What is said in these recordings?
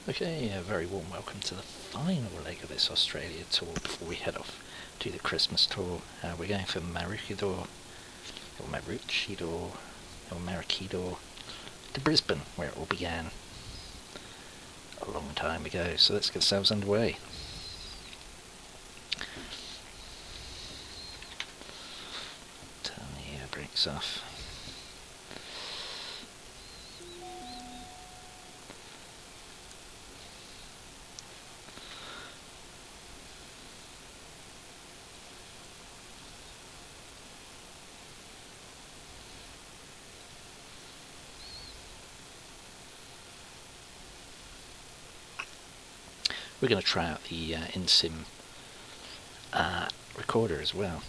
Okay, a very warm welcome to the final leg of this Australia tour before we head off to the Christmas tour. We're going from Maroochydore, to Brisbane, where it all began a long time ago. So let's get ourselves underway. Turn the air brakes off. We're going to try out the in-sim recorder as well.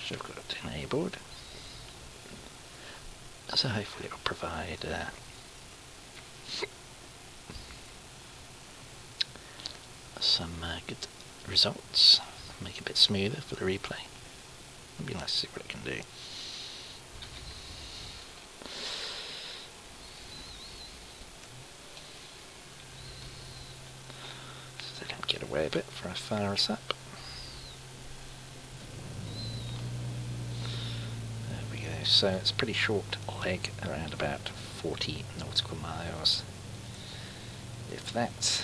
So I've got it enabled. So hopefully it will provide some good results. Make it a bit smoother for the replay. It'd be nice to see what it can do. Get away a bit before I fire us up. There we go. So it's a pretty short leg, around about 40 nautical miles, if that.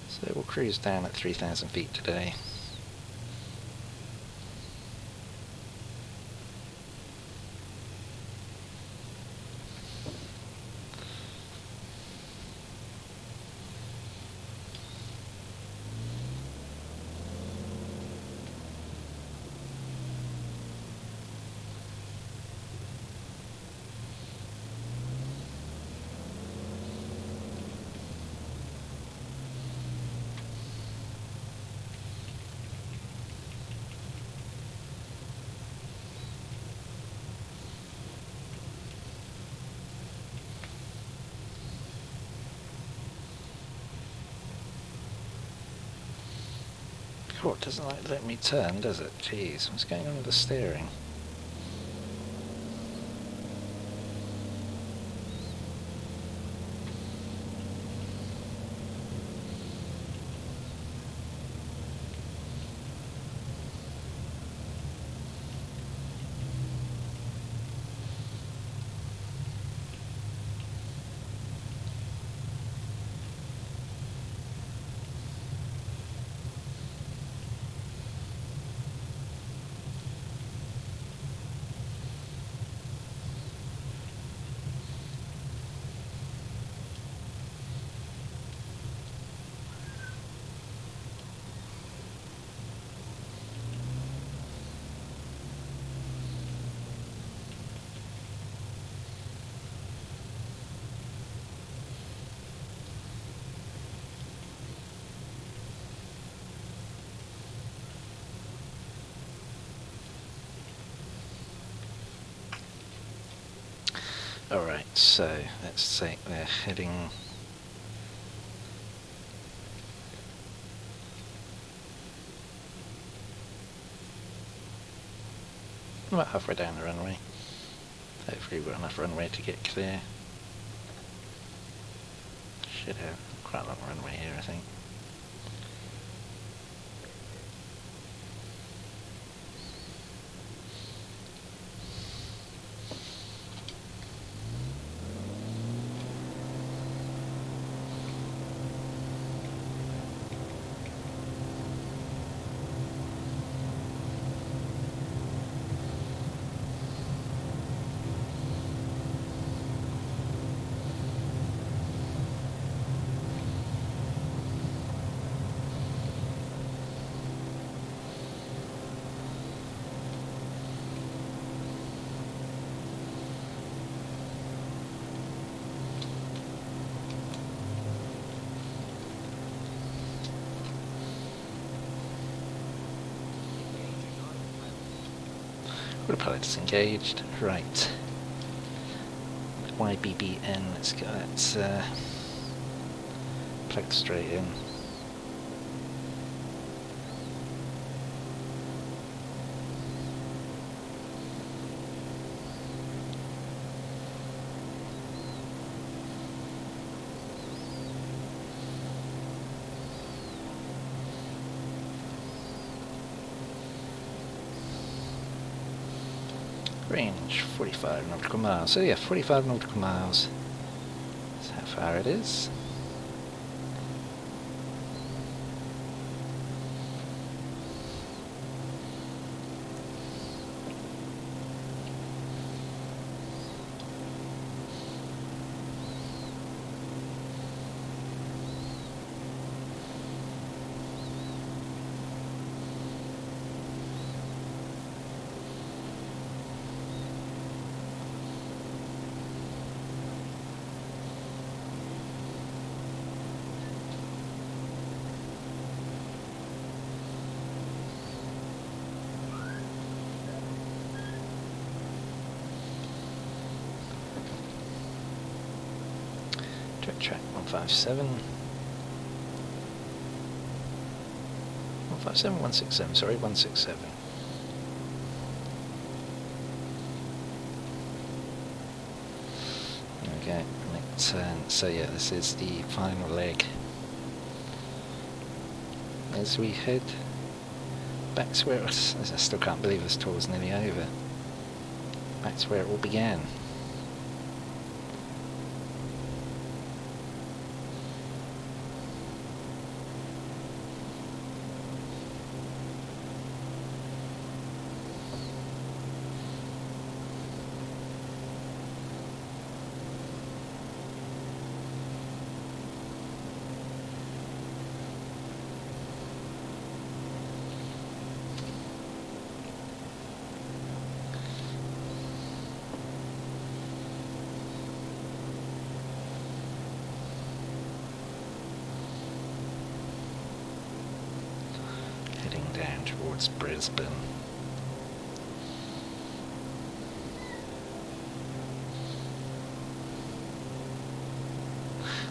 So we'll cruise down at 3,000 feet today. Oh, it doesn't like let me turn, does it? Jeez, what's going on with the steering? Alright, so let's take the heading. About halfway down the runway. Hopefully we've got enough runway to get clear. Should have quite a long runway here, I think. Autopilot disengaged. Right. YBBN, let's get that plugged straight in. Range 45 nautical miles. So yeah, 45 nautical miles. That's how far it is. Track 157. 157, 167, sorry, 167. Okay, next turn. So yeah, this is the final leg. As we head back to where it was, I still can't believe this tour is nearly over. Back to where it all began. Down towards Brisbane.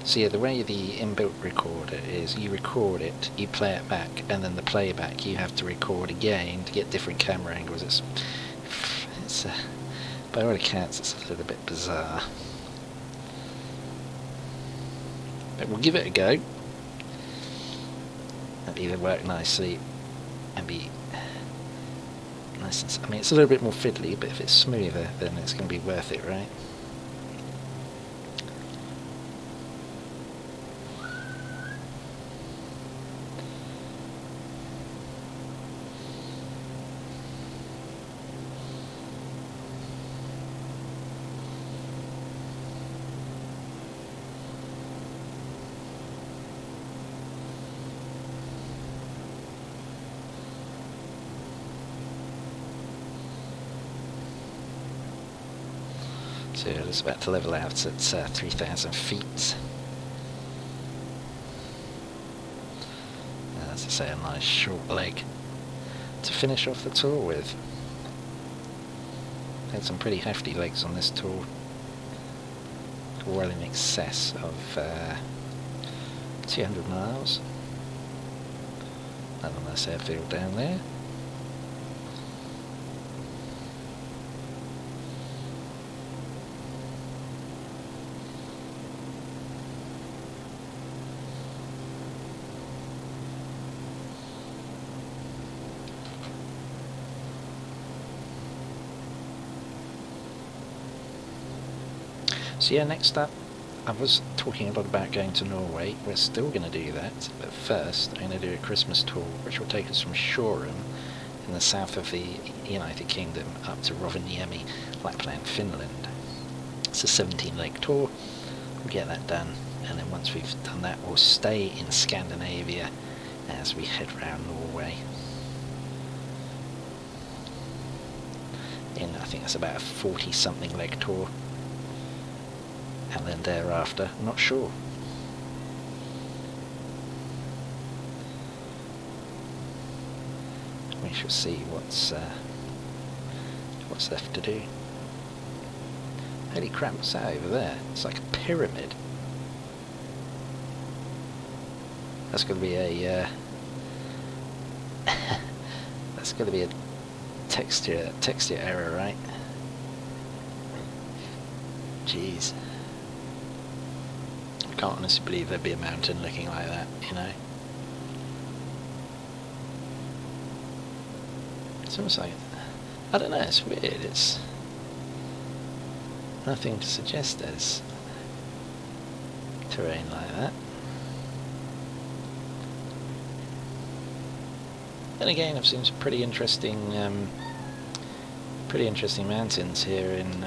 So yeah, the way the inbuilt recorder is, you record it, you play it back, and then the playback you have to record again to get different camera angles. It's by all accounts, it's a little bit bizarre. But we'll give it a go. That'll either work nicely and be nice and, I mean, it's a little bit more fiddly, but if it's smoother, then it's going to be worth it, right? So it's about to level out at 3,000 feet. As I say, a nice short leg to finish off the tour with. Had some pretty hefty legs on this tour, well in excess of 200 miles. Another nice airfield down there. So yeah, next up, I was talking a lot about going to Norway. We're still going to do that, but first I'm going to do a Christmas tour, which will take us from Shoreham in the south of the United Kingdom up to Rovaniemi, Lapland, Finland. It's a 17-leg tour. We'll get that done, and then once we've done that, we'll stay in Scandinavia as we head round Norway. I think that's about a 40-something leg tour. And then thereafter, I'm not sure. We shall see what's left to do. Holy crap, what's that over there? It's like a pyramid. That's going to be a that's going to be a texture error, right? Jeez. I can't honestly believe there'd be a mountain looking like that, you know. It's almost like, I don't know, it's weird. It's nothing to suggest there's terrain like that. Then again, I've seen some pretty interesting mountains here in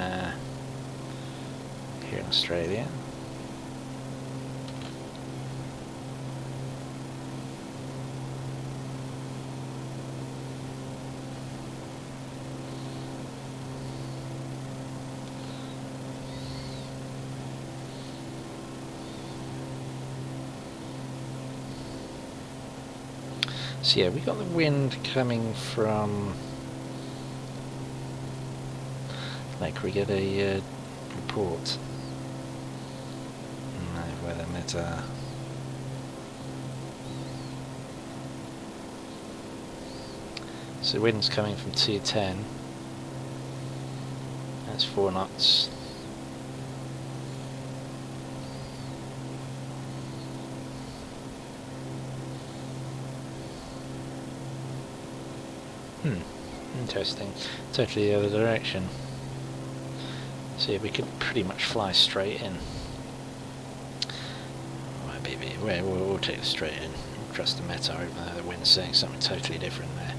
Australia. So yeah, we got the wind coming from, like, we get a report. Weather meta. So the wind's coming from 210. That's 4 knots. Interesting. Totally the other direction. So yeah, we could pretty much fly straight in. Well, maybe we'll take it straight in. We'll trust the meta, even though the wind's saying something totally different there.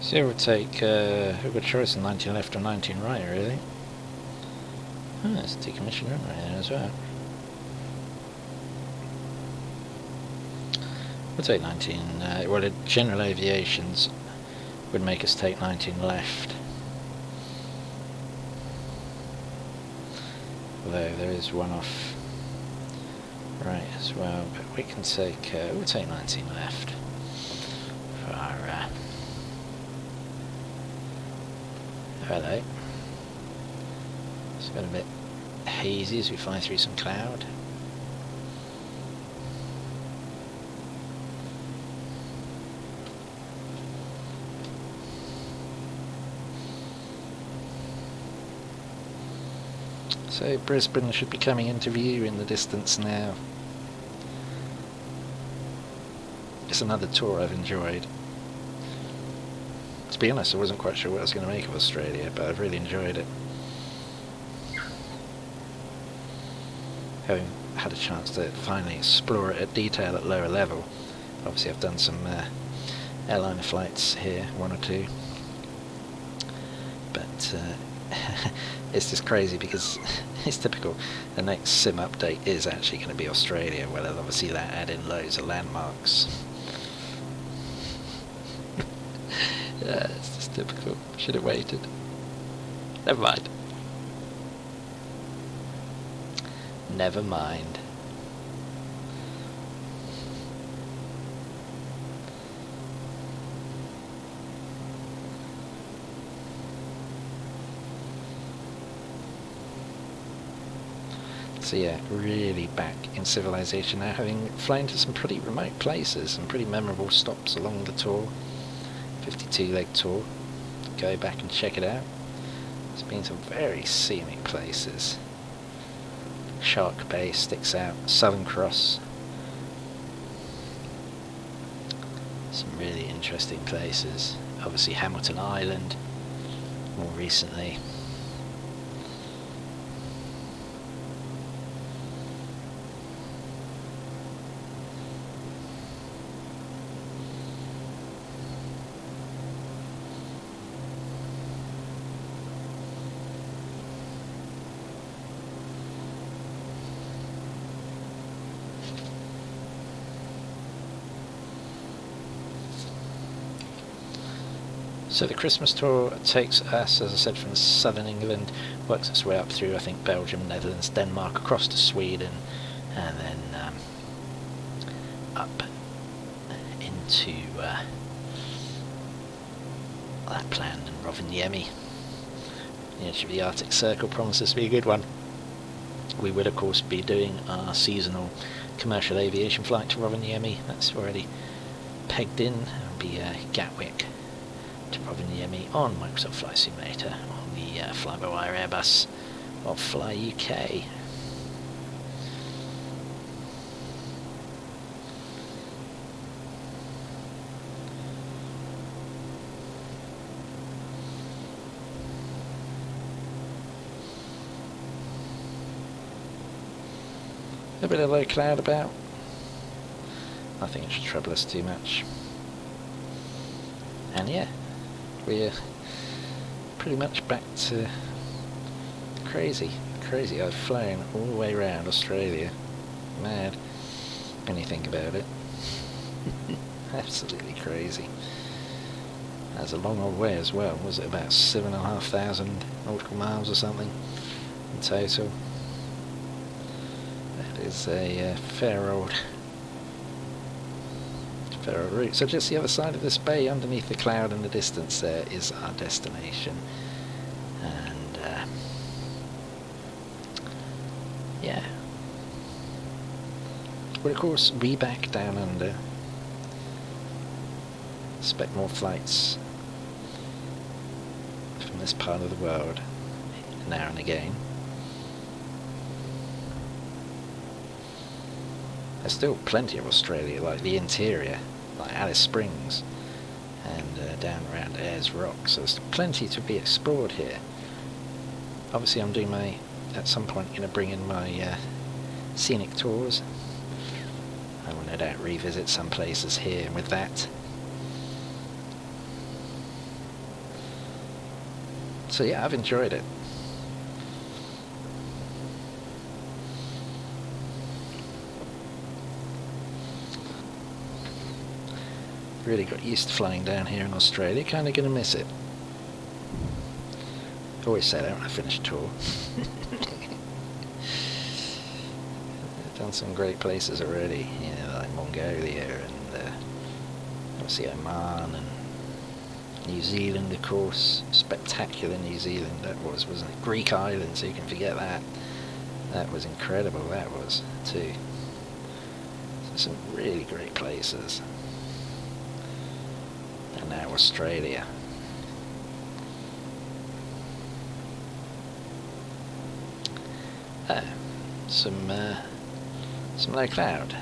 So we'll take, we've got a choice of 19 left or 19 right, really. Oh, there's a decommissioned run right there as well. We'll take 19, well, the general aviations would make us take 19 left. Although there is one off right as well, but we can take, we'll take 19 left for our, hello. It's got a bit hazy as we fly through some cloud. So Brisbane should be coming into view in the distance now. It's another tour I've enjoyed. To be honest, I wasn't quite sure what I was going to make of Australia, but I've really enjoyed it. Having had a chance to finally explore it at detail at lower level. Obviously I've done some airliner flights here, 1 or 2. But it's just crazy because it's typical. The next sim update is actually going to be Australia. Well, obviously that add in loads of landmarks. Yeah, it's just typical. Should have waited. Never mind. Never mind. So yeah, really back in civilization now, having flown to some pretty remote places and pretty memorable stops along the tour. 52-leg tour. Go back and check it out. It's been some very scenic places. Shark Bay sticks out, Southern Cross. Some really interesting places. Obviously Hamilton Island, more recently. So the Christmas tour takes us, as I said, from southern England, works its way up through, I think, Belgium, Netherlands, Denmark, across to Sweden, and then up into Lapland and Rovaniemi. The edge of the Arctic Circle promises to be a good one. We will, of course, be doing our seasonal commercial aviation flight to Rovaniemi. That's already pegged in. It'll be Gatwick to probably near me on Microsoft Flight Simulator on the fly-by-wire Airbus of Fly UK. A bit of low cloud about. Nothing that should trouble us too much. And yeah, we're pretty much back to crazy. I've flown all the way around Australia. Mad when you think about it. Absolutely crazy. That's a long old way as well. Was it about 7,500 nautical miles or something in total? That is a fair old route. So just the other side of this bay, underneath the cloud in the distance there, is our destination. And yeah, but of course we back down under. Expect more flights from this part of the world now and again. There's still plenty of Australia, like the interior, like Alice Springs, and down around Ayers Rock, so there's plenty to be explored here. Obviously I'm doing at some point going to bring in my scenic tours. I will no doubt revisit some places here with that. So yeah, I've enjoyed it. Really got used to flying down here in Australia, kind of going to miss it. Always say that when I finish a tour. I've done some great places already, you know, like Mongolia and obviously Oman and New Zealand, of course. Spectacular New Zealand that was, wasn't it? Greek islands, you can forget that. That was incredible, that was, too. So some really great places. And now Australia. Some low cloud.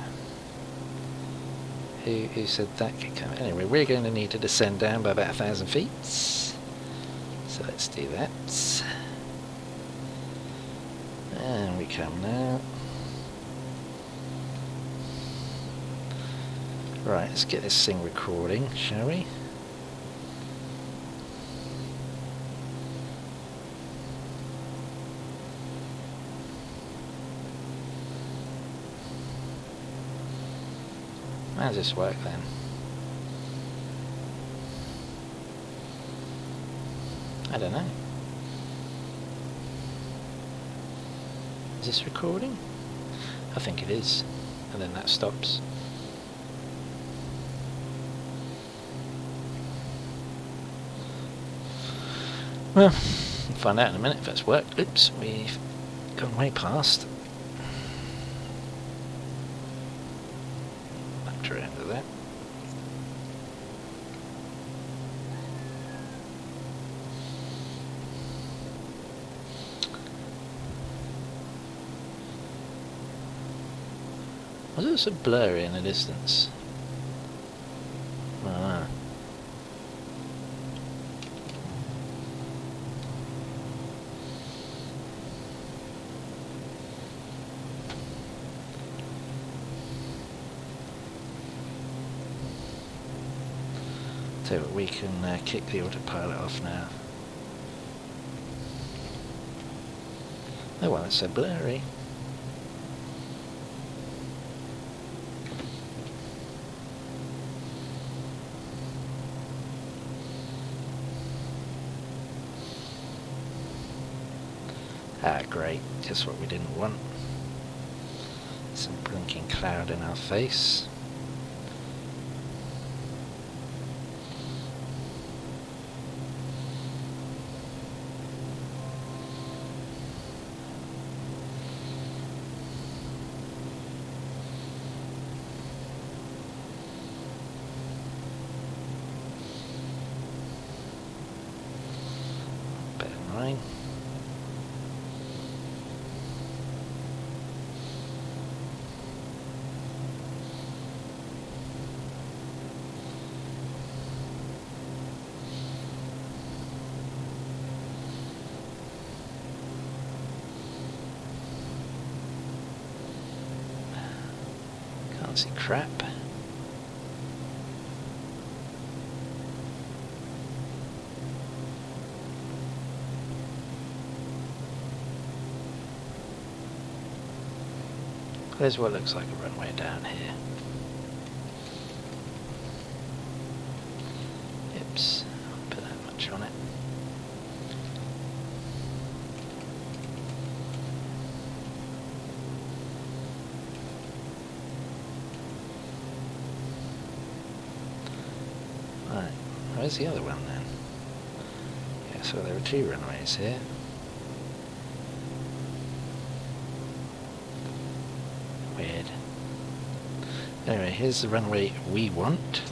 Who said that could come? Anyway, we're going to need to descend down by about 1,000 feet. So let's do that. And we come now. Right, let's get this thing recording, shall we? How does this work then? I don't know. Is this recording? I think it is. And then that stops. Well, we'll find out in a minute if that's worked. Oops, we've gone way past. Around to that. Was it so blurry in the distance? Ah. So we can kick the autopilot off now. Oh well, it's so blurry. Ah, great, just what we didn't want. Some blinking cloud in our face. fancy crap. There's what looks like a runway down here. Oops, put that much on it. Right, where's the other one then? Yeah, so there are two runways here. Weird. Anyway, here's the runway we want.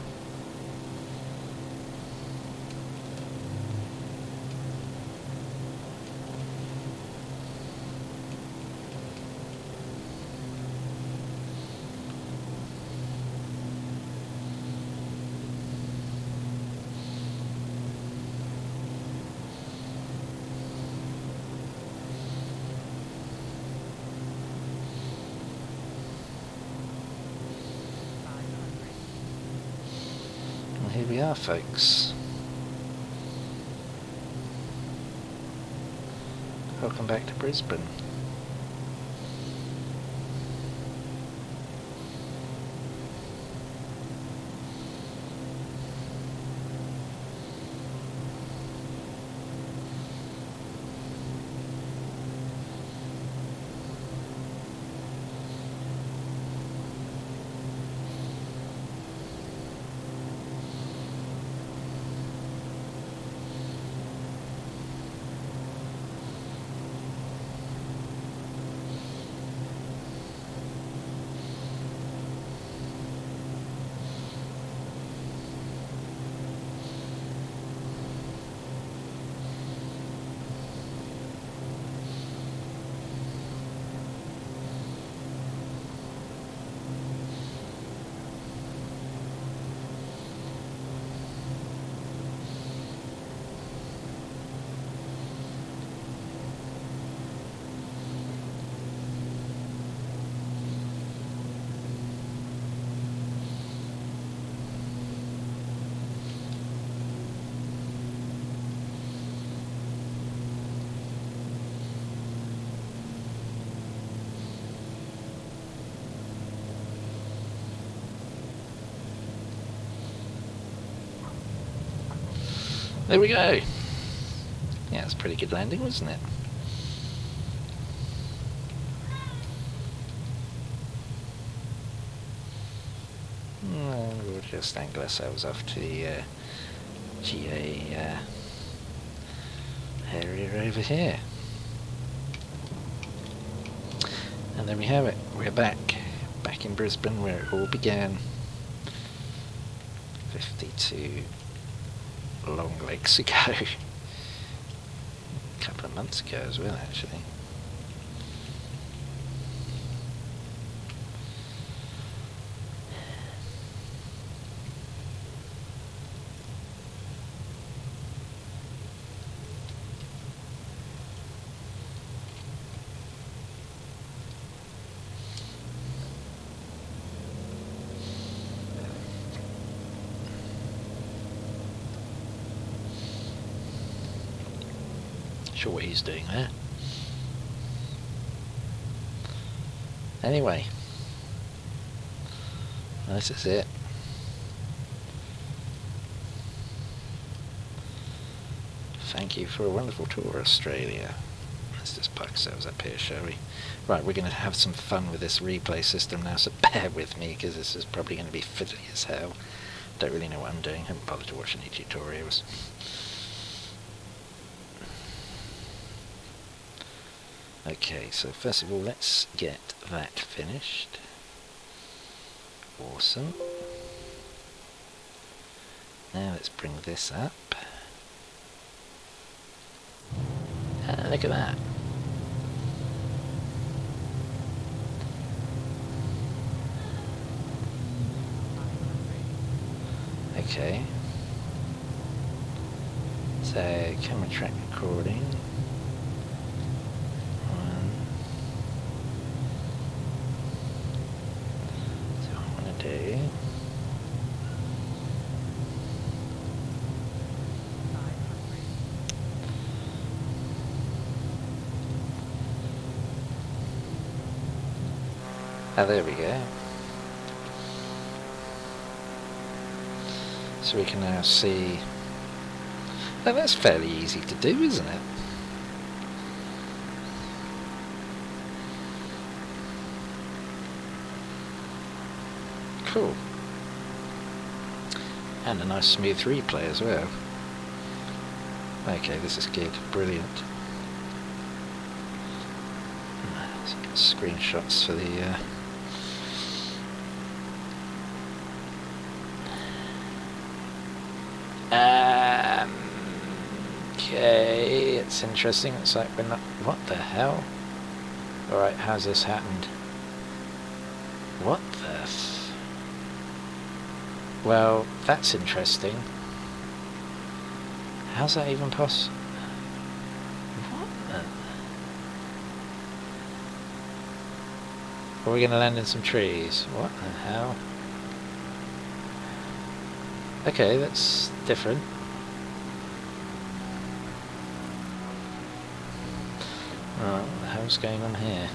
Here we are, folks. Welcome back to Brisbane. There we go. Yeah, it's a pretty good landing, wasn't it? We'll just angle ourselves off to the GA area over here. And there we have it. We're back in Brisbane where it all began 52 long legs ago. A couple of months ago as well, actually. Sure what he's doing there. Anyway, this is it. Thank you for a wonderful tour, Australia. Let's just park ourselves up here, shall we? Right, we're going to have some fun with this replay system now, so bear with me, because this is probably going to be fiddly as hell. Don't really know what I'm doing. Haven't bothered to watch any tutorials. Okay, so first of all, let's get that finished. Awesome. Now let's bring this up. Look at that. Okay. So, camera track recording. Ah, there we go. So we can now see... Oh, that's fairly easy to do, isn't it? Cool. And a nice smooth replay as well. Okay, this is good. Brilliant. Screenshots for the... Okay, it's interesting. It's like we're not... What the hell? Alright, how's this happened? What the... Well, that's interesting. How's that even possible? What the... Are we going to land in some trees? What the hell? Okay, that's different. Alright, what the hell's going on here?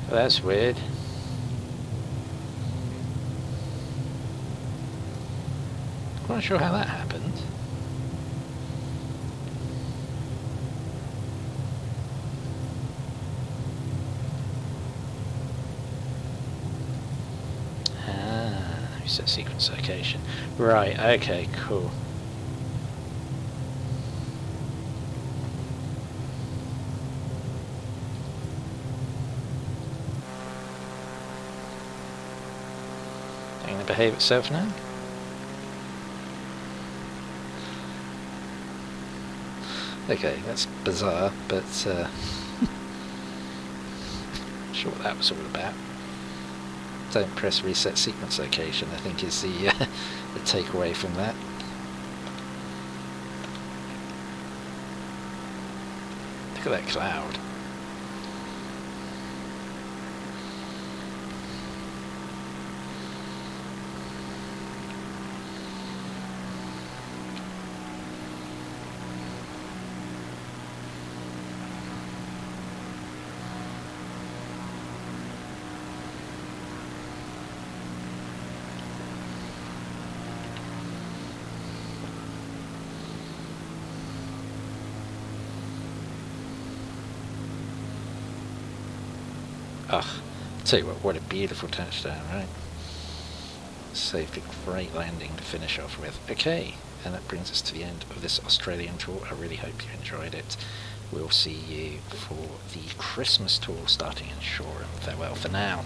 Well, that's weird. I'm not sure how that happened. Set sequence location. Right, okay, cool. It's going to behave itself now? Okay, that's bizarre, but not sure what that was all about. Don't press reset sequence location, I think is the takeaway from that. Look at that cloud. Ugh, tell you what a beautiful touchdown, right? Saved a great landing to finish off with. Okay, and that brings us to the end of this Australian tour. I really hope you enjoyed it. We'll see you for the Christmas tour starting in Shoreham. Farewell for now.